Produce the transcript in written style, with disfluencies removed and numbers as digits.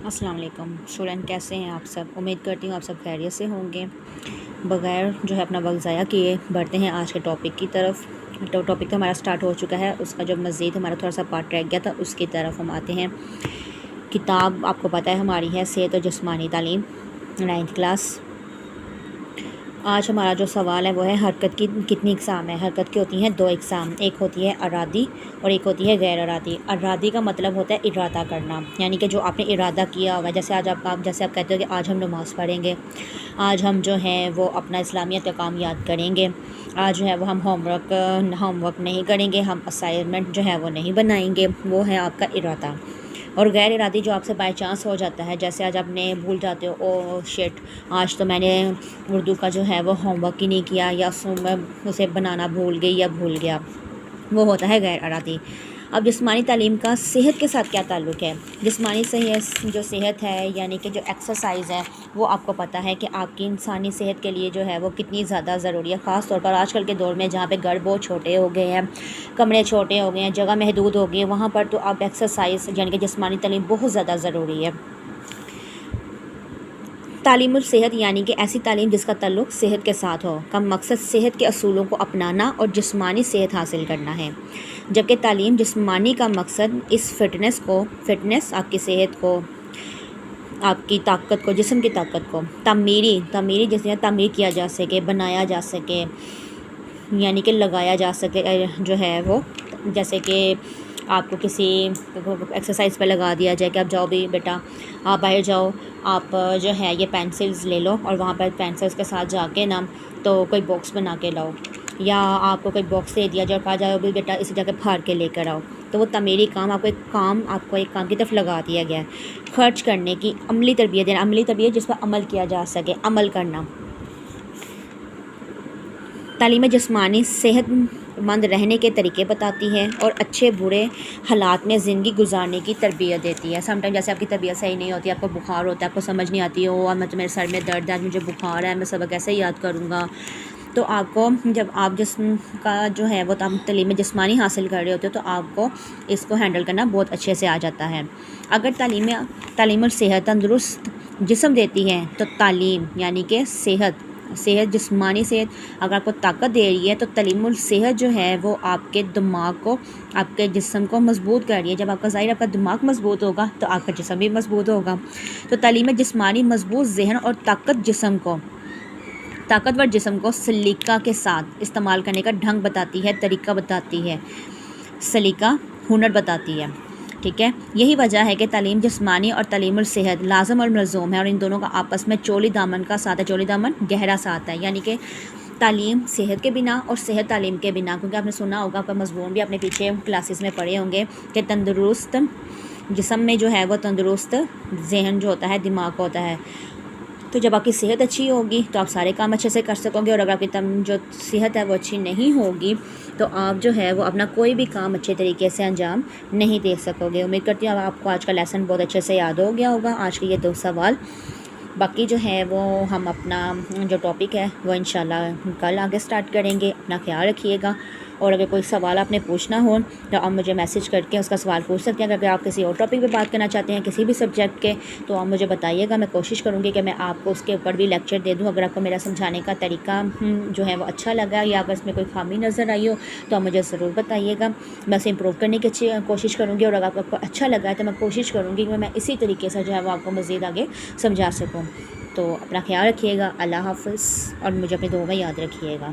السلام علیکم اسٹوڈنٹ، کیسے ہیں آپ سب؟ امید کرتی ہوں آپ سب خیریت سے ہوں گے۔ بغیر جو ہے اپنا وقت ضائع کیے بڑھتے ہیں آج کے ٹاپک کی طرف۔ ٹاپک تو ہمارا سٹارٹ ہو چکا ہے، اس کا جو مزید ہمارا تھوڑا سا پارٹ رہ گیا تھا اس کی طرف ہم آتے ہیں۔ کتاب آپ کو پتہ ہے ہماری ہے صحت و جسمانی تعلیم 9th کلاس۔ آج ہمارا جو سوال ہے وہ ہے حرکت کی کتنی اقسام ہے؟ حرکت کی ہوتی ہیں 2 اقسام، ایک ہوتی ہے ارادی اور ایک ہوتی ہے غیر ارادی۔ ارادی کا مطلب ہوتا ہے ارادہ کرنا، یعنی کہ جو آپ نے ارادہ کیا ہوگا، جیسے آج آپ کہتے ہو کہ آج ہم نماز پڑھیں گے، آج ہم جو ہیں وہ اپنا اسلامیت کا کام یاد کریں گے، آج جو ہے وہ ہم ہوم ورک نہیں کریں گے، ہم اسائنمنٹ جو ہے وہ نہیں بنائیں گے، وہ ہے آپ کا ارادہ۔ اور غیر ارادی جو آپ سے بائی چانس ہو جاتا ہے، جیسے آج آپ نے بھول جاتے ہو، او شٹ آج تو میں نے اردو کا جو ہے وہ ہوم ورک ہی نہیں کیا، یا میں اسے بنانا بھول گئی یا بھول گیا، وہ ہوتا ہے غیر ارادی۔ اب جسمانی تعلیم کا صحت کے ساتھ کیا تعلق ہے؟ جسمانی جو صحت ہے، یعنی کہ جو ایکسرسائز ہے، وہ آپ کو پتہ ہے کہ آپ کی انسانی صحت کے لیے جو ہے وہ کتنی زیادہ ضروری ہے، خاص طور پر آج کل کے دور میں جہاں پہ گھر بہت چھوٹے ہو گئے ہیں، کمرے چھوٹے ہو گئے ہیں، جگہ محدود ہو گئی ہے، وہاں پر تو آپ ایکسرسائز یعنی کہ جسمانی تعلیم بہت زیادہ ضروری ہے۔ تعلیم الصحت یعنی کہ ایسی تعلیم جس کا تعلق صحت کے ساتھ ہو، کا مقصد صحت کے اصولوں کو اپنانا اور جسمانی صحت حاصل کرنا ہے، جبکہ تعلیم جسمانی کا مقصد اس فٹنس آپ کی صحت کو، آپ کی طاقت کو، جسم کی طاقت کو تعمیری جسے تعمیر کیا جا سکے، بنایا جا سکے، یعنی کہ لگایا جا سکے، جو ہے وہ جیسے کہ آپ کو کسی ایکسرسائز پہ لگا دیا جائے کہ آپ جاؤ بھی بیٹا، آپ باہر جاؤ، آپ جو ہے یہ پینسلز لے لو اور وہاں پر پینسلز کے ساتھ جا کے نا تو کوئی باکس بنا کے لاؤ، یا آپ کو کوئی باکس دے دیا جائے اور کہا جائے بھی بیٹا اسے جا کے پھاڑ کے لے کر آؤ، تو وہ تعمیری کام آپ کو ایک کام کی طرف لگا دیا گیا ہے۔ خرچ کرنے کی عملی تربیت دینا، عملی تربیت جس پر عمل کیا جا سکے، عمل کرنا۔ تعلیم جسمانی صحت مند رہنے کے طریقے بتاتی ہے اور اچھے برے حالات میں زندگی گزارنے کی تربیت دیتی ہے۔ سم ٹائم جیسے آپ کی طبیعت صحیح نہیں ہوتی، آپ کو بخار ہوتا ہے، آپ کو سمجھ نہیں آتی ہو، میرے سر میں درد ہے، مجھے بخار ہے، میں سبق کیسے یاد کروں گا، تو آپ کو جب آپ جسم کا جو ہے وہ تعلیم جسمانی حاصل کر رہے ہوتے ہو تو آپ کو اس کو ہینڈل کرنا بہت اچھے سے آ جاتا ہے۔ اگر تعلیم اور صحت تندرست جسم دیتی ہے تو تعلیم یعنی کہ صحت جسمانی صحت اگر آپ کو طاقت دے رہی ہے تو تعلیم الصحت جو ہے وہ آپ کے دماغ کو، آپ کے جسم کو مضبوط کر رہی ہے۔ جب آپ کا دماغ مضبوط ہوگا تو آپ کا جسم بھی مضبوط ہوگا۔ تو تعلیم جسمانی مضبوط ذہن اور طاقتور جسم کو سلیقہ کے ساتھ استعمال کرنے کا ڈھنگ بتاتی ہے، طریقہ بتاتی ہے، سلیقہ ہنر بتاتی ہے، ٹھیک ہے۔ یہی وجہ ہے کہ تعلیم جسمانی اور تعلیم الصحت لازم اور ملزوم ہے، اور ان دونوں کا آپس میں چولی دامن کا ساتھ ہے، چولی دامن گہرا ساتھ ہے، یعنی کہ تعلیم صحت کے بنا اور صحت تعلیم کے بنا، کیونکہ آپ نے سنا ہوگا، آپ کا مضمون بھی اپنے پیچھے کلاسز میں پڑھے ہوں گے کہ تندرست جسم میں جو ہے وہ تندرست ذہن جو ہوتا ہے، دماغ ہوتا ہے۔ تو جب آپ کی صحت اچھی ہوگی تو آپ سارے کام اچھے سے کر سکو گے، اور اگر آپ کی جو صحت ہے وہ اچھی نہیں ہوگی تو آپ جو ہے وہ اپنا کوئی بھی کام اچھے طریقے سے انجام نہیں دے سکو گے۔ امید کرتی ہوں آپ کو آج کا لیسن بہت اچھے سے یاد ہو گیا ہوگا، آج کے یہ 2 سوال۔ باقی جو ہے وہ ہم اپنا جو ٹاپک ہے وہ انشاءاللہ کل آگے سٹارٹ کریں گے۔ اپنا خیال رکھیے گا، اور اگر کوئی سوال آپ نے پوچھنا ہو تو آپ مجھے میسج کر کے اس کا سوال پوچھ سکتے ہیں۔ اگر آپ کسی اور ٹاپک پہ بات کرنا چاہتے ہیں کسی بھی سبجیکٹ کے تو آپ مجھے بتائیے گا، میں کوشش کروں گی کہ میں آپ کو اس کے اوپر بھی لیکچر دے دوں۔ اگر آپ کو میرا سمجھانے کا طریقہ جو ہے وہ اچھا لگا، یا اگر اس میں کوئی خامی نظر آئی ہو تو آپ مجھے ضرور بتائیے گا، میں اسے امپروو کرنے کی کوشش کروں گی، اور اگر آپ کو اچھا لگا ہے تو میں کوشش کروں گی کہ میں اسی طریقے سے جو ہے وہ آپ کو مزید آگے سمجھا سکوں۔ تو اپنا خیال رکھیے گا، اللہ حافظ، اور مجھے اپنی دعاؤں میں یاد رکھیے گا۔